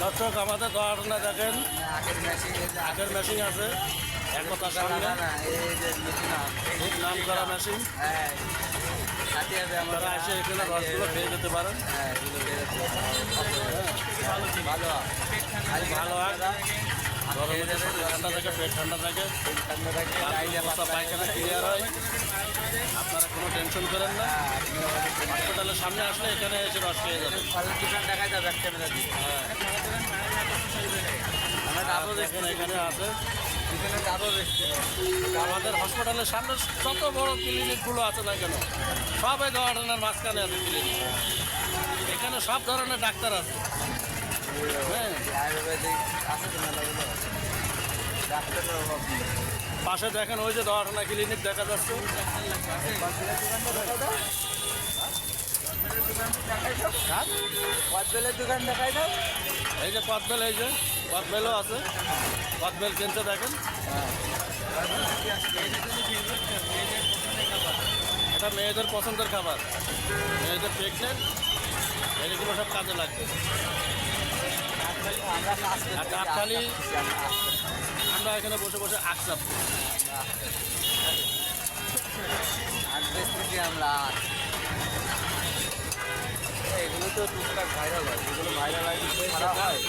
দর্শক আমাদের দোয়ারখানা দেখেন, আগের মেশিন আছে, এক কথা সামনে খুব নাম করা মেশিন। আপনারা এসে এখানে রসগুলো খেয়ে যেতে পারেন। ভালো হয়, গরমে ঠান্ডা থাকে, পেট ঠান্ডা থাকে, পায়খানা ক্লিয়ার হয়। আপনারা কোনো টেনশন করেন না, হসপিটালের সামনে আসলে এখানে এসে রস খেয়ে যাবেন। দেখাই যাবে ক্যামেরা দিয়ে। এখানে আছে এখানে যাবো আমাদের হসপিটালের সামনে যত বড় ক্লিনিকগুলো আছে না কেন, সবাই দোয়ারখানার মাঝখানে আছে ক্লিনিক। এখানে সব ধরনের ডাক্তার আছে। হ্যাঁ, আয়ুর্বেদিক আছে তো মেলাগুলো, ডাক্তারের অভাব নেই। পাশে দেখেন ওই যে দোয়ারখানা ক্লিনিক দেখা যাচ্ছে। পথবেলের দোকান দেখাই দাও। এই যে কদবেল, এই যে কদবেলও আছে, কদবেল কিনতে দেখেন। এটা মেয়েদের পছন্দের খাবার, মেয়েদের প্রেগনেন্ট এগুলো সব কাজে লাগবে। আর কাকখালি আমরা এখানে বসে বসে আঁকলাম। আমরা এগুলো তো টুকটাক ভাইরাল হয়, এগুলো ভাইরাল আইডি হয়।